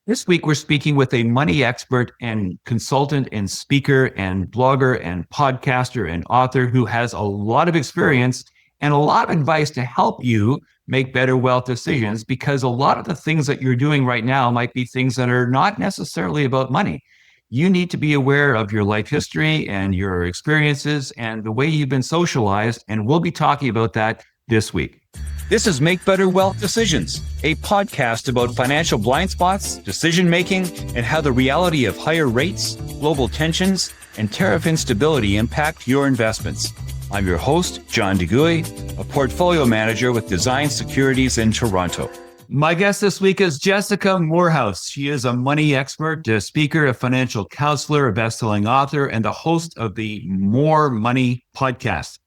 This week, we're speaking with a money expert and consultant and speaker and blogger and podcaster and author who has a lot of experience and a lot of advice to help you make better wealth decisions, because a lot of the things that you're doing right now might be things that are not necessarily about money. You need to be aware of your life history and your experiences and the way you've been socialized, and we'll be talking about that this week. This is Make Better Wealth Decisions, a podcast about financial blind spots, decision making, and how the reality of higher rates, global tensions, and tariff instability impact your investments. I'm your host, John DeGuy, a portfolio manager with Design Securities in Toronto. My guest this week is Jessica Moorhouse. She is a money expert, a speaker, a financial counselor, a best-selling author, and the host of the More Money podcast.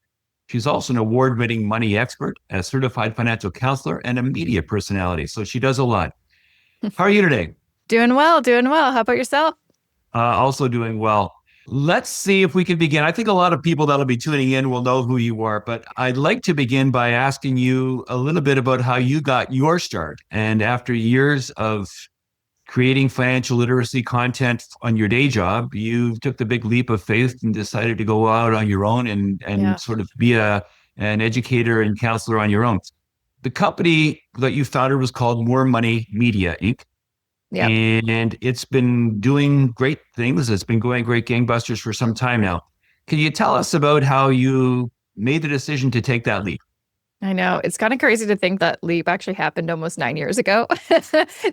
She's also an award-winning money expert, a certified financial counselor, and a media personality. So she does a lot. How are you today? Doing well. How about yourself? Also doing well. Let's see if we can begin. I think a lot of people that'll be tuning in will know who you are, but I'd like to begin by asking you a little bit about how you got your start. And after years of creating financial literacy content on your day job, you took the big leap of faith and decided to go out on your own and sort of be an educator and counselor on your own. The company that you founded was called More Money Media, Inc. Yeah. And it's been doing great things. It's been going great gangbusters for some time now. Can you tell us about how you made the decision to take that leap? I know. It's kind of crazy to think that leap actually happened almost 9 years ago.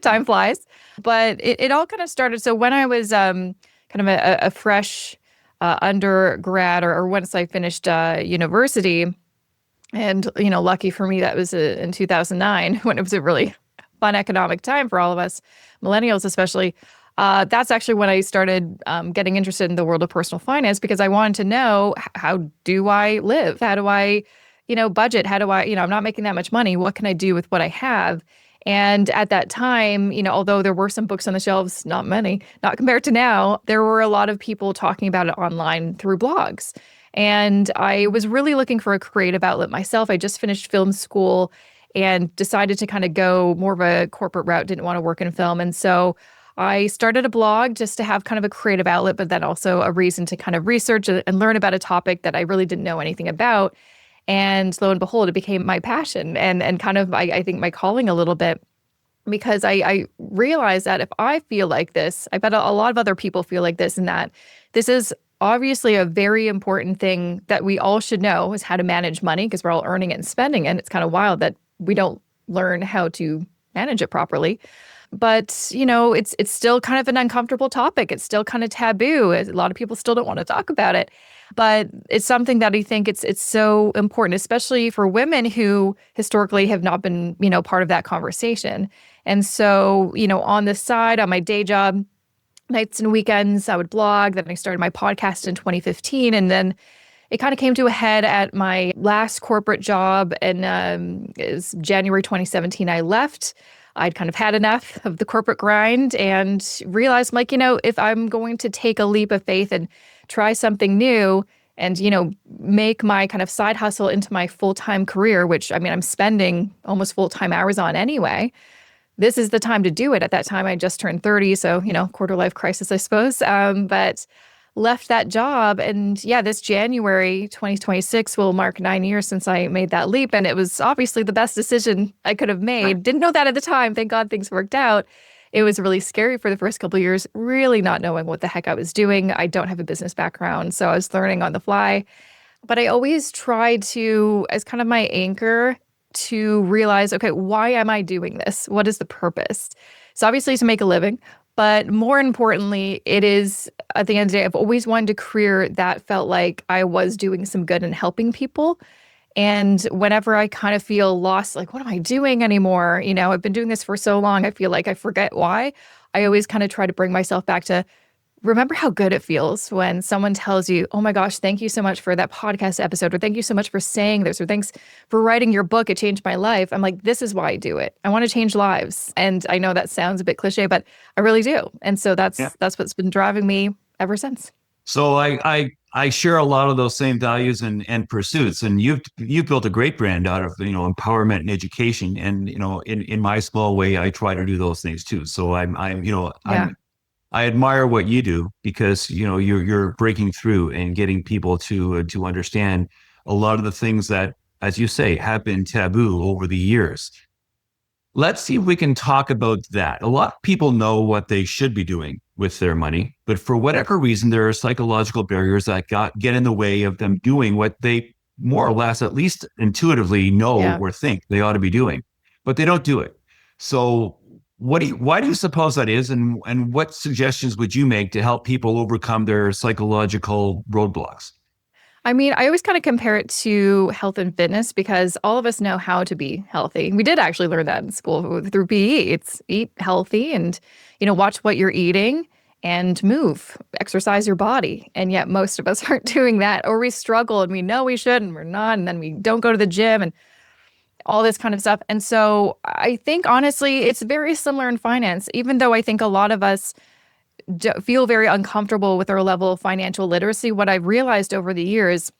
Time flies. But it all kind of started. So when I was kind of a fresh undergrad or once I finished university, and, lucky for me, that was in 2009 when it was a really fun economic time for all of us, millennials especially. That's actually when I started getting interested in the world of personal finance, because I wanted to know, how do I live? How do I budget? How do I, I'm not making that much money. What can I do with what I have? And at that time, although there were some books on the shelves, not many, not compared to now, there were a lot of people talking about it online through blogs. And I was really looking for a creative outlet myself. I just finished film school and decided to kind of go more of a corporate route, didn't want to work in film. And so I started a blog just to have kind of a creative outlet, but then also a reason to kind of research and learn about a topic that I really didn't know anything about. And lo and behold, it became my passion and kind of, I think, my calling a little bit, because I realized that if I feel like this, I bet a lot of other people feel like this, and that this is obviously a very important thing that we all should know, is how to manage money, because we're all earning it and spending it. And it's kind of wild that we don't learn how to manage it properly. But, it's still kind of an uncomfortable topic. It's still kind of taboo. A lot of people still don't want to talk about it. But it's something that I think it's so important, especially for women who historically have not been, part of that conversation. And so, on the side, on my day job, nights and weekends, I would blog. Then I started my podcast in 2015. And then it kind of came to a head at my last corporate job. And it was January 2017, I left. I'd kind of had enough of the corporate grind and realized, like, if I'm going to take a leap of faith and try something new and, make my kind of side hustle into my full-time career, which, I'm spending almost full-time hours on anyway, this is the time to do it. At that time, I just turned 30, so, quarter life crisis, I suppose. But left that job. And this January 2026 will mark 9 years since I made that leap. And it was obviously the best decision I could have made. Didn't know that at the time. Thank God things worked out. It was really scary for the first couple of years, really not knowing what the heck I was doing. I don't have a business background, so I was learning on the fly. But I always tried to, as kind of my anchor, to realize, okay, why am I doing this? What is the purpose? So obviously to make a living. But more importantly, it is, at the end of the day, I've always wanted a career that felt like I was doing some good and helping people. And whenever I kind of feel lost, like, what am I doing anymore? I've been doing this for so long, I feel like I forget why. I always kind of try to bring myself back to remember how good it feels when someone tells you, oh my gosh, thank you so much for that podcast episode, or thank you so much for saying this, or thanks for writing your book. It changed my life. I'm like, this is why I do it. I want to change lives. And I know that sounds a bit cliche, but I really do. And so that's what's been driving me ever since. So I I share a lot of those same values and pursuits. And you've built a great brand out of, empowerment and education. And, in my small way, I try to do those things too. So Yeah. I admire what you do because, you're breaking through and getting people to understand a lot of the things that, as you say, have been taboo over the years. Let's see if we can talk about that. A lot of people know what they should be doing with their money, but for whatever reason, there are psychological barriers that get in the way of them doing what they more or less, at least intuitively, know Yeah. or think they ought to be doing, but they don't do it. So, why do you suppose that is, and what suggestions would you make to help people overcome their psychological roadblocks? I mean, I always kind of compare it to health and fitness because all of us know how to be healthy. We did actually learn that in school through PE. It's eat healthy and, watch what you're eating and move, exercise your body. And yet most of us aren't doing that, or we struggle and we know we should and we're not. And then we don't go to the gym and all this kind of stuff. And so I think honestly, it's very similar in finance, even though I think a lot of us feel very uncomfortable with our level of financial literacy. What I've realized over the years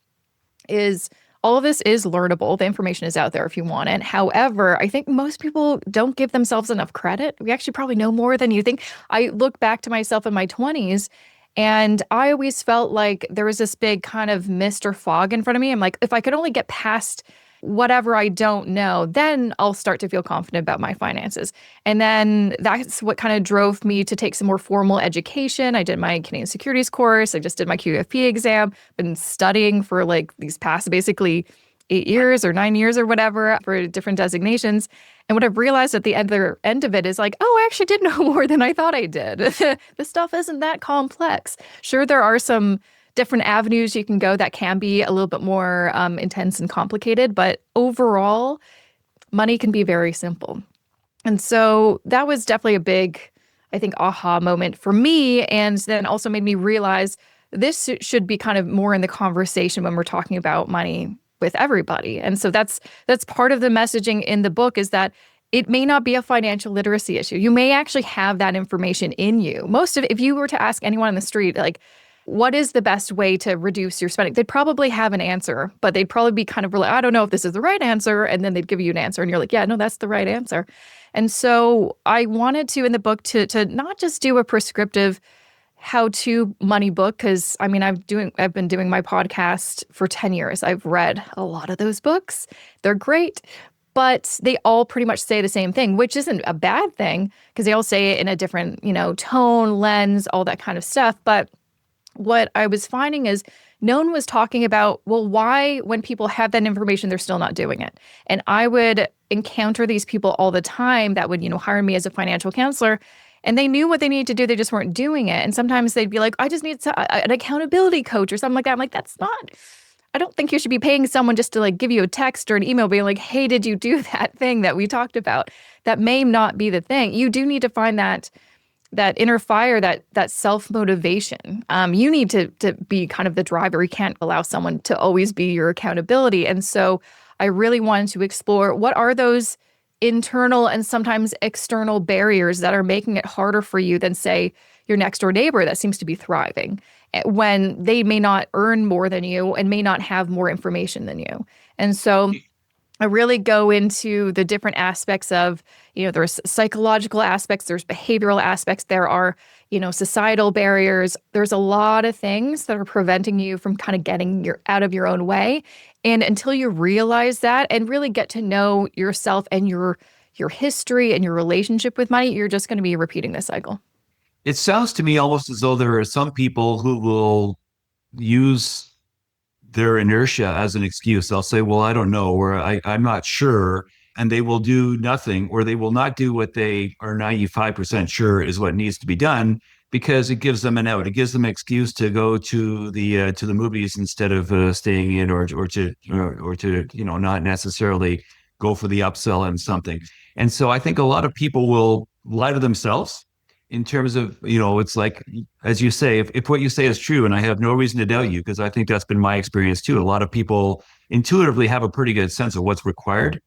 is all of this is learnable. The information is out there if you want it. However, I think most people don't give themselves enough credit. We actually probably know more than you think. I look back to myself in my 20s and I always felt like there was this big kind of mist or fog in front of me. I'm like, if I could only get past whatever I don't know, then I'll start to feel confident about my finances. And then that's what kind of drove me to take some more formal education. I did my Canadian securities course. I just did my QFP exam. Been studying for like these past basically 8 years or 9 years or whatever for different designations. And what I've realized at the end of it is like, oh, I actually did know more than I thought I did. This stuff isn't that complex. Sure, there are some different avenues you can go that can be a little bit more intense and complicated. But overall, money can be very simple. And so that was definitely a big, I think, aha moment for me. And then also made me realize this should be kind of more in the conversation when we're talking about money with everybody. And so that's part of the messaging in the book is that it may not be a financial literacy issue. You may actually have that information in you. If you were to ask anyone on the street, like, what is the best way to reduce your spending? They'd probably have an answer, but they'd probably be kind of really, I don't know if this is the right answer. And then they'd give you an answer and you're like, yeah, no, that's the right answer. And so I wanted to, in the book, to not just do a prescriptive how-to money book, because I mean, I've been doing my podcast for 10 years. I've read a lot of those books. They're great, but they all pretty much say the same thing, which isn't a bad thing because they all say it in a different, tone, lens, all that kind of stuff. But what I was finding is no one was talking about, well, why, when people have that information, they're still not doing it. And I would encounter these people all the time that would, hire me as a financial counselor, and they knew what they needed to do. They just weren't doing it. And sometimes they'd be like, I just need an accountability coach or something like that. I'm like, I don't think you should be paying someone just to like give you a text or an email being like, hey, did you do that thing that we talked about? That may not be the thing. You do need to find that inner fire, that self-motivation. You need to be kind of the driver. You can't allow someone to always be your accountability. And so I really wanted to explore what are those internal and sometimes external barriers that are making it harder for you than, say, your next door neighbor that seems to be thriving when they may not earn more than you and may not have more information than you. And so I really go into the different aspects of, there's psychological aspects, there's behavioral aspects, there are, societal barriers. There's a lot of things that are preventing you from kind of getting out of your own way. And until you realize that and really get to know yourself and your history and your relationship with money, you're just going to be repeating this cycle. It sounds to me almost as though there are some people who will use their inertia as an excuse. They'll say, well, I don't know, or I'm not sure. And they will do nothing, or they will not do what they are 95% sure is what needs to be done because it gives them an out. It gives them an excuse to go to the movies instead of staying in, or to not necessarily go for the upsell and something. And so I think a lot of people will lie to themselves in terms of, it's like, as you say, if what you say is true, and I have no reason to doubt you, because I think that's been my experience too. A lot of people intuitively have a pretty good sense of what's required,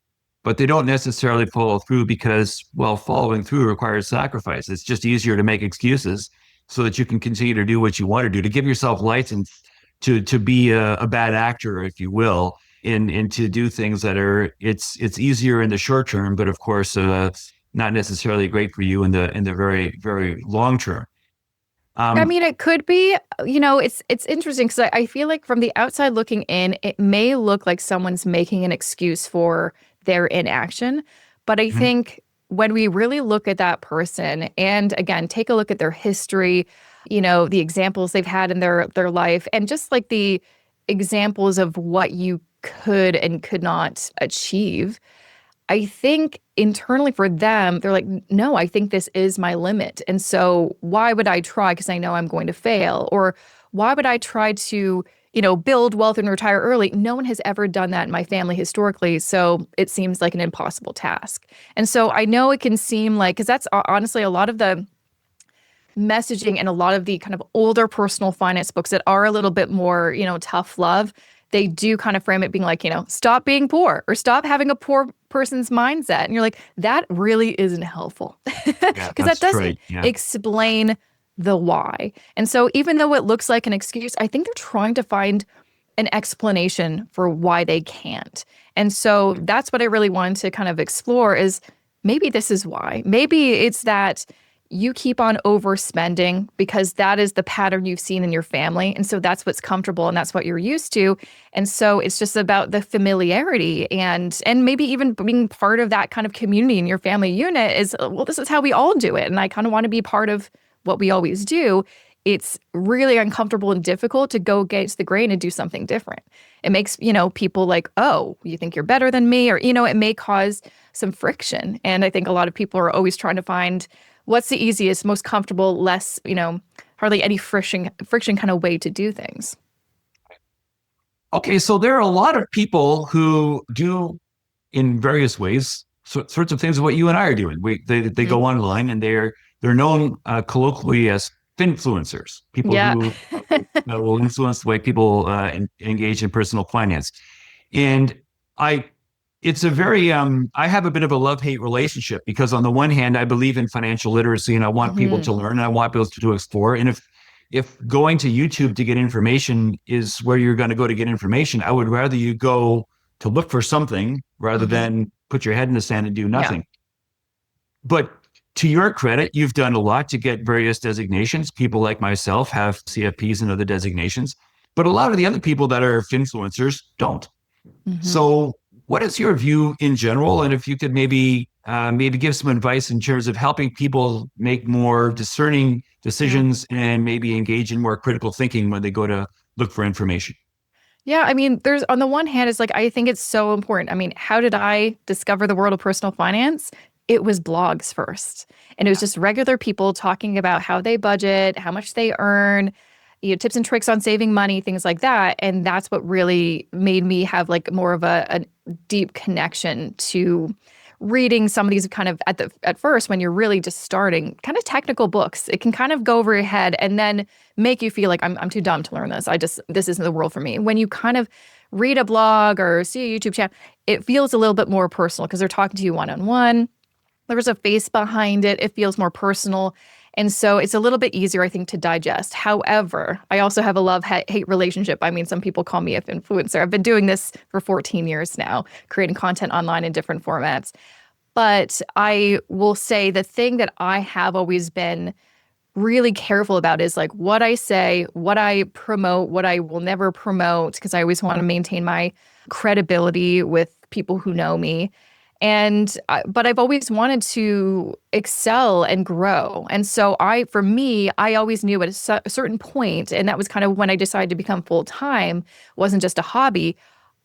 but they don't necessarily follow through because, well, following through requires sacrifice. It's just easier to make excuses so that you can continue to do what you want to do, to give yourself license to be a bad actor, if you will, and to do things that are it's easier in the short term, but of course not necessarily great for you in the very very long term. I Um, mean, it could be, it's interesting because I feel like from the outside looking in, it may look like someone's making an excuse for their inaction. But I mhm, think when we really look at that person and again, take a look at their history, the examples they've had in their life, and just like the examples of what you could and could not achieve. I think internally for them, they're like, no, I think this is my limit. And so why would I try? Because I know I'm going to fail. Or why would I try to, build wealth and retire early? No one has ever done that in my family historically. So it seems like an impossible task. And so I know it can seem like, because that's honestly a lot of the messaging and a lot of the kind of older personal finance books that are a little bit more, tough love, they do kind of frame it being like, stop being poor or stop having a poor person's mindset. And you're like, that really isn't helpful yeah, because that that's doesn't right. Yeah. explain the why. And so even though it looks like an excuse, I think they're trying to find an explanation for why they can't. And so that's what I really wanted to kind of explore is maybe this is why. Maybe it's that you keep on overspending because that is the pattern you've seen in your family. And so that's what's comfortable and that's what you're used to. And so it's just about the familiarity and maybe even being part of that kind of community in your family unit is, well, this is how we all do it. And I kind of want to be part of what we always do. It's really uncomfortable and difficult to go against the grain and do something different. It makes, people like, oh, you think you're better than me? Or, it may cause some friction. And I think a lot of people are always trying to find what's the easiest, most comfortable, less, hardly any friction kind of way to do things. Okay, so there are a lot of people who do in various ways sorts of things of what you and I are doing. They Mhm. go online and they're known colloquially as finfluencers, people Yeah. who will influence the way people engage in personal finance. And I, it's a very, I have a bit of a love-hate relationship because on the one hand, I believe in financial literacy and I want people Mhm. to learn and I want people to explore. And if going to YouTube to get information is where you're going to go to get information, I would rather you go to look for something rather Mhm. than put your head in the sand and do Yeah. nothing. But to your credit, you've done a lot to get various designations. People like myself have CFPs and other designations, but a lot of the other people that are influencers don't. Mhm. So, what is your view in general? And if you could maybe give some advice in terms of helping people make more discerning Yeah. decisions and maybe engage in more critical thinking when they go to look for information. Yeah, I mean, there's on the one hand, it's like I think it's so important. I mean, how did I discover the world of personal finance? It was blogs first. And it was just regular people talking about how they budget, how much they earn, tips and tricks on saving money, things like that. And that's what really made me have like more of a deep connection to reading some of these kind of at first when you're really just starting kind of technical books. It can kind of go over your head and then make you feel like I'm too dumb to learn this. This isn't the world for me. When you kind of read a blog or see a YouTube channel, it feels a little bit more personal because they're talking to you one on one. There's a face behind it. It feels more personal. And so it's a little bit easier, I think, to digest. However, I also have a love-hate relationship. I mean, some people call me an influencer. I've been doing this for 14 years now, creating content online in different formats. But I will say the thing that I have always been really careful about is like what I say, what I promote, what I will never promote, because I always want to maintain my credibility with people who know me. But I've always wanted to excel and grow. And so for me, I always knew at a certain point, and that was kind of when I decided to become full time, wasn't just a hobby.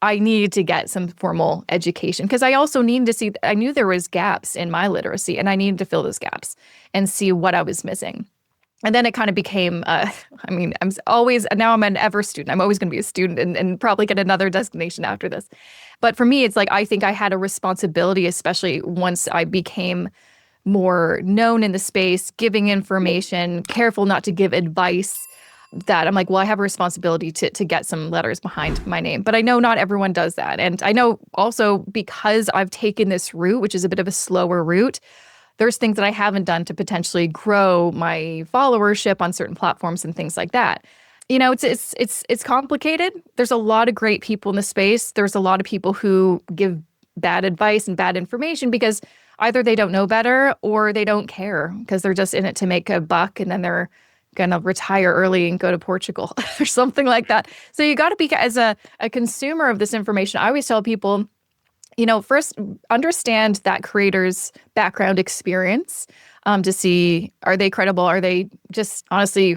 I needed to get some formal education because I also needed to see, I knew there was gaps in my literacy and I needed to fill those gaps and see what I was missing. And then it kind of became, I mean, now I'm an ever student. I'm always going to be a student and probably get another designation after this. But for me, it's like, I think I had a responsibility, especially once I became more known in the space, giving information, careful not to give advice that I'm like, well, I have a responsibility to get some letters behind my name. But I know not everyone does that. And I know also because I've taken this route, which is a bit of a slower route, there's things that I haven't done to potentially grow my followership on certain platforms and things like that. It's complicated. There's a lot of great people in the space. There's a lot of people who give bad advice and bad information because either they don't know better or they don't care because they're just in it to make a buck and then they're gonna retire early and go to Portugal or something like that. So you got to be as a consumer of this information. I always tell people, first understand that creator's background experience to see, are they credible? Are they just honestly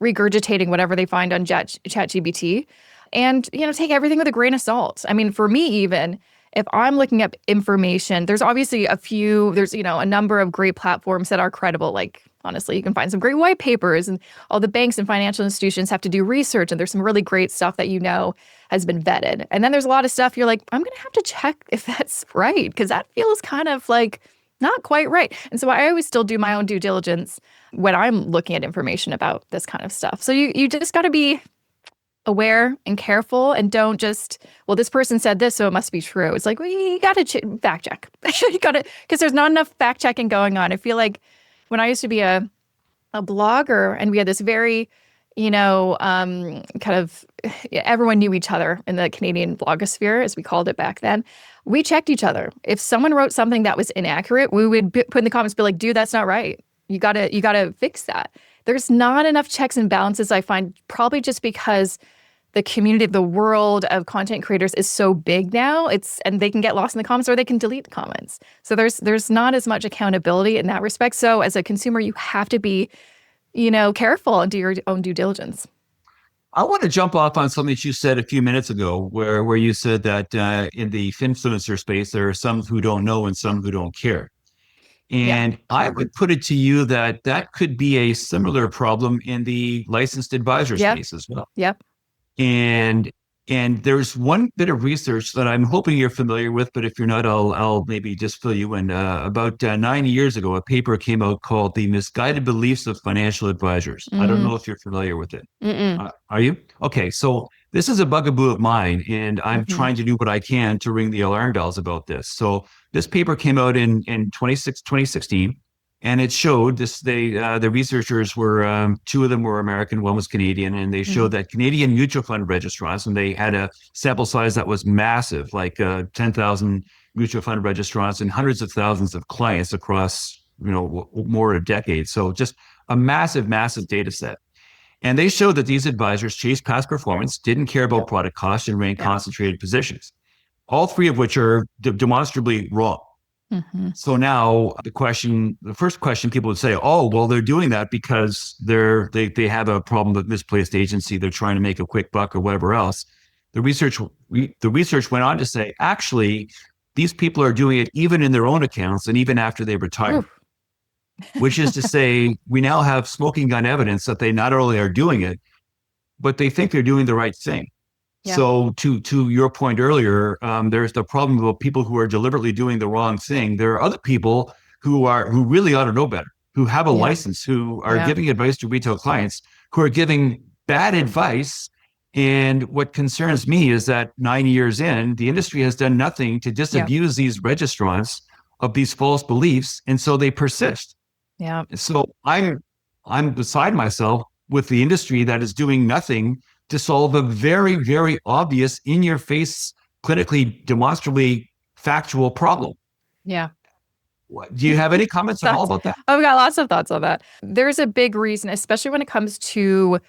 regurgitating whatever they find on ChatGPT? And, take everything with a grain of salt. I mean, for me, even if I'm looking up information, there's obviously there's, a number of great platforms that are credible. Like, honestly, you can find some great white papers, and all the banks and financial institutions have to do research. And there's some really great stuff that, has been vetted. And then there's a lot of stuff you're like, I'm going to have to check if that's right, because that feels kind of like not quite right. And so I always still do my own due diligence when I'm looking at information about this kind of stuff. So you just got to be aware and careful and don't just, well, this person said this, so it must be true. It's like, well, you got to fact check. You got to, because there's not enough fact checking going on. I feel like when I used to be a blogger and we had this very, kind of, everyone knew each other in the Canadian blogosphere, as we called it back then. We checked each other. If someone wrote something that was inaccurate, we would put in the comments, be like, dude, that's not right. You gotta fix that. There's not enough checks and balances, I find, probably just because the community, the world of content creators is so big now. And they can get lost in the comments or they can delete the comments. So there's not as much accountability in that respect. So as a consumer, you have to be, careful and do your own due diligence. I want to jump off on something that you said a few minutes ago, where you said that in the influencer space, there are some who don't know and some who don't care. And I would put it to you that could be a similar problem in the licensed advisor space as well. Yep. And there's one bit of research that I'm hoping you're familiar with, but if you're not, I'll maybe just fill you in. About 9 years ago, a paper came out called "The Misguided Beliefs of Financial Advisors." I don't know if you're familiar with it. Are you? Okay, so this is a bugaboo of mine, and I'm trying to do what I can to ring the alarm bells about this. So this paper came out in 2016. And it showed this, the researchers were, two of them were American, one was Canadian, and they showed that Canadian mutual fund registrants, and they had a sample size that was massive, like 10,000 mutual fund registrants and hundreds of thousands of clients across, more than a decade. So just a massive, massive data set. And they showed that these advisors chased past performance, didn't care about product cost, and ran concentrated positions, all three of which are demonstrably wrong. So now the first question people would say, oh, well, they're doing that because they have a problem with misplaced agency. They're trying to make a quick buck or whatever else. The research went on to say, actually, these people are doing it even in their own accounts and even after they retire, which is to say, we now have smoking gun evidence that they not only are doing it, but they think they're doing the right thing. Yeah. So to your point earlier, there's the problem about people who are deliberately doing the wrong thing. There are other people who really ought to know better, who have a license, who are giving advice to retail clients, who are giving bad advice. And what concerns me is that 9 years in, the industry has done nothing to disabuse these registrants of these false beliefs, and so they persist. Yeah. So I'm beside myself with the industry that is doing nothing to solve a very, very obvious, in-your-face, clinically, demonstrably factual problem. Yeah. Do you have any comments at all about that? I've got lots of thoughts on that. There's a big reason, especially when it comes to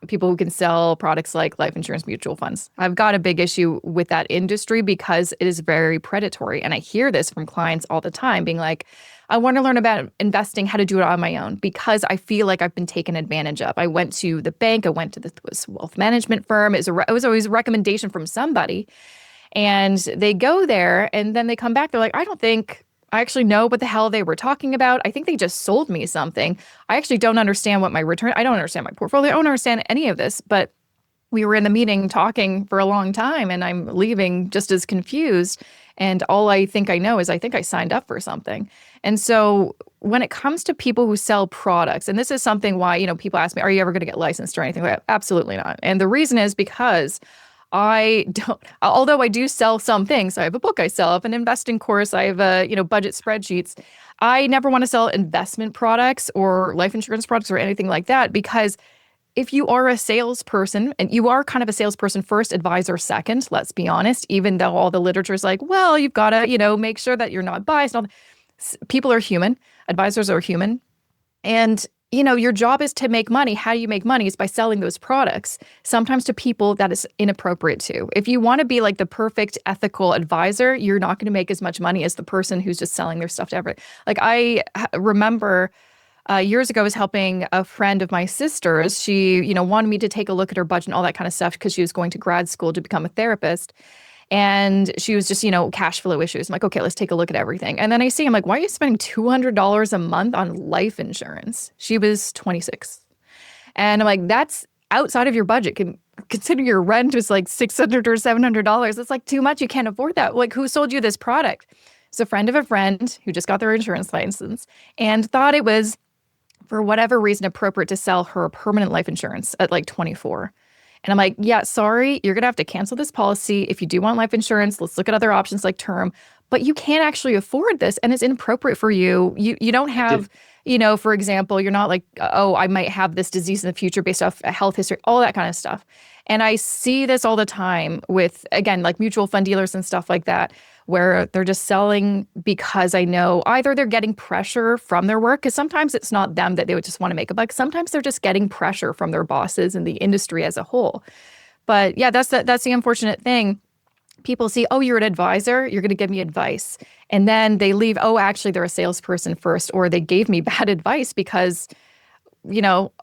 people who can sell products like life insurance mutual funds. I've got a big issue with that industry because it is very predatory. And I hear this from clients all the time being like, I want to learn about investing, how to do it on my own, because I feel like I've been taken advantage of. I went to the bank, I went to this wealth management firm. It was always a recommendation from somebody. And they go there and then they come back. They're like, I don't think I actually know what the hell they were talking about. I think they just sold me something. I actually don't understand what my return, I don't understand my portfolio. I don't understand any of this. But we were in the meeting talking for a long time and I'm leaving just as confused. And all I think I know is I think I signed up for something. And so when it comes to people who sell products, and this is something why, people ask me, are you ever going to get licensed or anything like that? Absolutely not. And the reason is because although I do sell some things, I have a book I sell, I have an investing course, I have budget spreadsheets. I never want to sell investment products or life insurance products or anything like that because if you are a salesperson, and you are kind of a salesperson first, advisor second, let's be honest, even though all the literature is like, well, you've got to, make sure that you're not biased. People are human. Advisors are human. And, your job is to make money. How do you make money? Is by selling those products, sometimes to people that is inappropriate to. If you want to be like the perfect ethical advisor, you're not going to make as much money as the person who's just selling their stuff to everybody. Like I remember years ago, I was helping a friend of my sister's. She, wanted me to take a look at her budget and all that kind of stuff because she was going to grad school to become a therapist. And she was just, cash flow issues. I'm like, okay, let's take a look at everything. And then I see, I'm like, why are you spending $200 a month on life insurance? She was 26. And I'm like, that's outside of your budget. Consider your rent was like $600 or $700. It's like too much. You can't afford that. Like, who sold you this product? It's a friend of a friend who just got their insurance license and thought it was, for whatever reason, appropriate to sell her permanent life insurance at like 24. And I'm like, yeah, sorry, you're going to have to cancel this policy. If you do want life insurance, let's look at other options like term. But you can't actually afford this, and it's inappropriate for you. You don't have, for example, you're not like, oh, I might have this disease in the future based off a health history, all that kind of stuff. And I see this all the time with, again, like mutual fund dealers and stuff like that, where they're just selling because I know either they're getting pressure from their work, because sometimes it's not them that they would just want to make a buck. Sometimes they're just getting pressure from their bosses and the industry as a whole. But yeah, that's the unfortunate thing. People see, oh, you're an advisor, you're going to give me advice. And then they leave, oh, actually, they're a salesperson first, or they gave me bad advice because,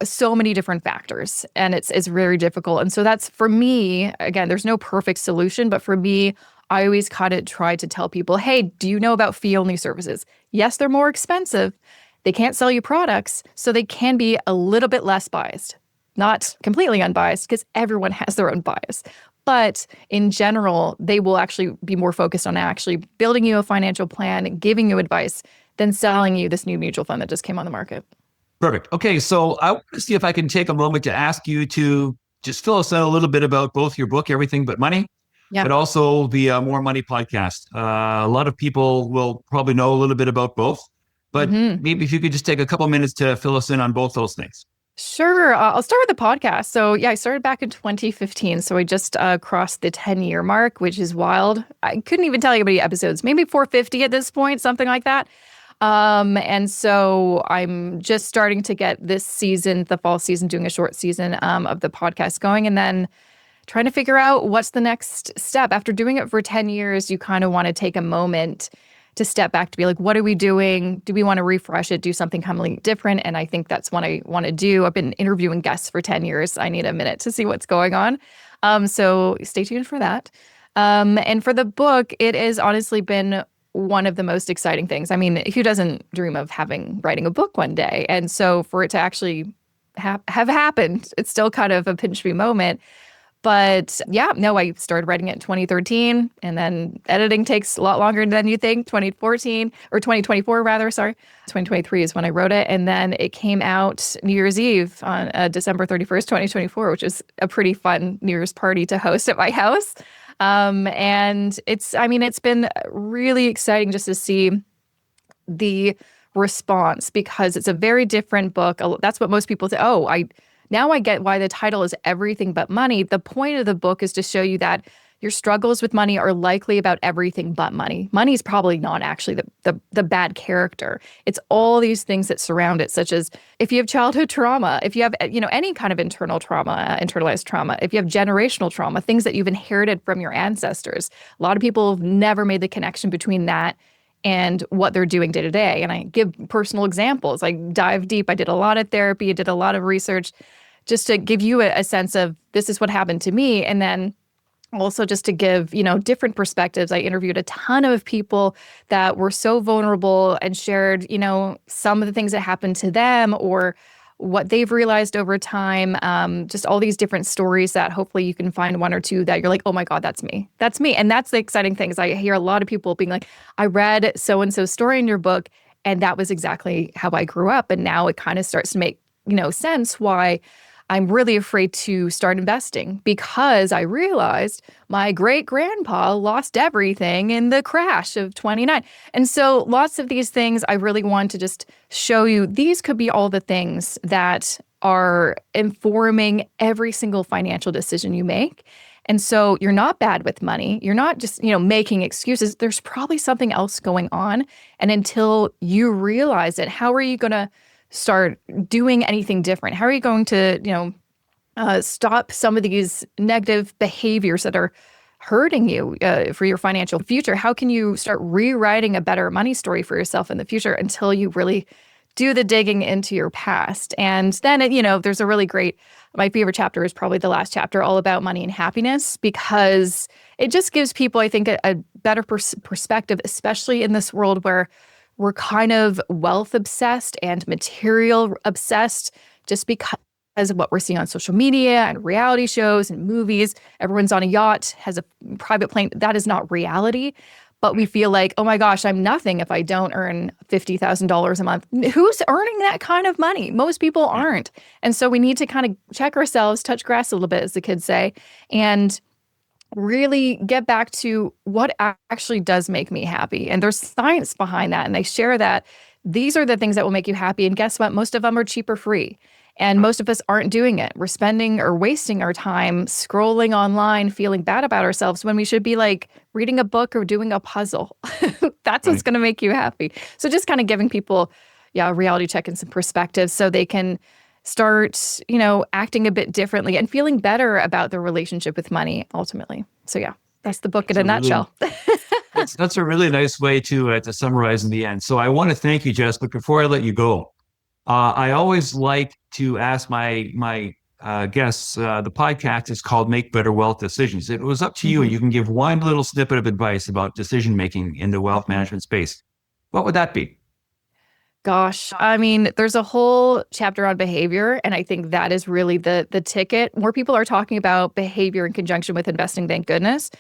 so many different factors. And it's very difficult. And so that's, for me, again, there's no perfect solution, but for me, I always kind of try to tell people, hey, do you know about fee-only services? Yes, they're more expensive. They can't sell you products, so they can be a little bit less biased. Not completely unbiased, because everyone has their own bias. But in general, they will actually be more focused on actually building you a financial plan, giving you advice, than selling you this new mutual fund that just came on the market. Perfect. Okay, so I want to see if I can take a moment to ask you to just fill us in a little bit about both your book, Everything But Money, but also the More Money podcast. A lot of people will probably know a little bit about both, but maybe if you could just take a couple minutes to fill us in on both those things. Sure. I'll start with the podcast. So yeah, I started back in 2015. So I just crossed the 10-year mark, which is wild. I couldn't even tell you how many episodes, maybe 450 at this point, something like that. And so I'm just starting to get this season, the fall season, doing a short season of the podcast going, and then trying to figure out what's the next step. After doing it for 10 years, you kind of want to take a moment to step back to be like, what are we doing? Do we want to refresh it, do something completely different? And I think that's what I want to do. I've been interviewing guests for 10 years. I need a minute to see what's going on. So stay tuned for that. And for the book, it has honestly been one of the most exciting things. I mean, who doesn't dream of writing a book one day? And so for it to actually have happened, it's still kind of a pinch me moment. But yeah, no, I started writing it in 2013, and then editing takes a lot longer than you think. 2014 or 2024 rather, sorry. 2023 is when I wrote it. And then it came out New Year's Eve on December 31st, 2024, which is a pretty fun New Year's party to host at my house. And it's been really exciting just to see the response, because it's a very different book. That's what most people say. Now I get why the title is Everything But Money. The point of the book is to show you that your struggles with money are likely about everything but money. Money is probably not actually the bad character. It's all these things that surround it, such as if you have childhood trauma, if you have any kind of internal trauma, internalized trauma, if you have generational trauma, things that you've inherited from your ancestors. A lot of people have never made the connection between that and what they're doing day to day. And I give personal examples. I dive deep. I did a lot of therapy. I did a lot of research just to give you a sense of this is what happened to me. And then also just to give, different perspectives. I interviewed a ton of people that were so vulnerable and shared, some of the things that happened to them or what they've realized over time. Just all these different stories that hopefully you can find one or two that you're like, oh my God, that's me. That's me. And that's the exciting thing is I hear a lot of people being like, I read so-and-so's story in your book, and that was exactly how I grew up. And now it kind of starts to make, sense why I'm really afraid to start investing, because I realized my great-grandpa lost everything in the crash of 29. And so lots of these things I really want to just show you, these could be all the things that are informing every single financial decision you make. And so you're not bad with money. You're not just, making excuses. There's probably something else going on. And until you realize it, how are you going to start doing anything different? How are you going to, stop some of these negative behaviors that are hurting you for your financial future? How can you start rewriting a better money story for yourself in the future until you really do the digging into your past? And then, there's a really great, my favorite chapter is probably the last chapter, all about money and happiness, because it just gives people, I think, a better perspective, especially in this world where we're kind of wealth obsessed and material obsessed, just because of what we're seeing on social media and reality shows and movies. Everyone's on a yacht, has a private plane. That is not reality. But we feel like, oh my gosh, I'm nothing if I don't earn $50,000 a month. Who's earning that kind of money? Most people aren't. And so we need to kind of check ourselves, touch grass a little bit, as the kids say, and really get back to what actually does make me happy. And there's science behind that. And they share that these are the things that will make you happy. And guess what? Most of them are cheap or free. And most of us aren't doing it. We're spending or wasting our time scrolling online, feeling bad about ourselves when we should be like reading a book or doing a puzzle. That's what's going to make you happy. So just kind of giving people, a reality check and some perspective so they can start, acting a bit differently and feeling better about their relationship with money ultimately. So that's the book in a nutshell. That's a really nice way to summarize in the end. So I want to thank you, Jess, but before I let you go, I always like to ask my guests, the podcast is called Make Better Wealth Decisions. It was up to you, and you can give one little snippet of advice about decision-making in the wealth management space. What would that be? Gosh, I mean, there's a whole chapter on behavior, and I think that is really the ticket. More people are talking about behavior in conjunction with investing, thank goodness.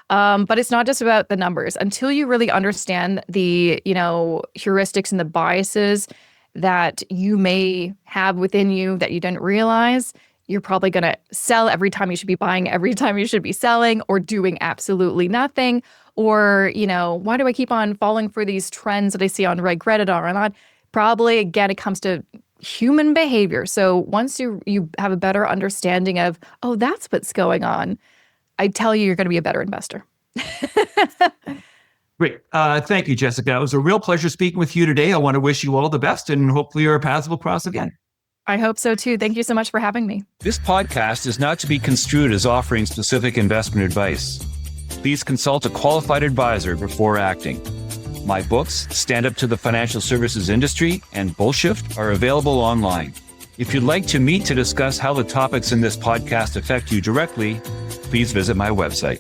But it's not just about the numbers. Until you really understand the, heuristics and the biases that you may have within you that you didn't realize, you're probably going to sell every time you should be buying, every time you should be selling, or doing absolutely nothing. Or, why do I keep on falling for these trends that I see on Reddit or online? Probably, again, it comes to human behavior. So once you have a better understanding of, oh, that's what's going on, I tell you, you're going to be a better investor. Great. Thank you, Jessica. It was a real pleasure speaking with you today. I want to wish you all the best, and hopefully our paths will cross again. I hope so too. Thank you so much for having me. This podcast is not to be construed as offering specific investment advice. Please consult a qualified advisor before acting. My books, Stand Up to the Financial Services Industry and Bullshift, are available online. If you'd like to meet to discuss how the topics in this podcast affect you directly, please visit my website.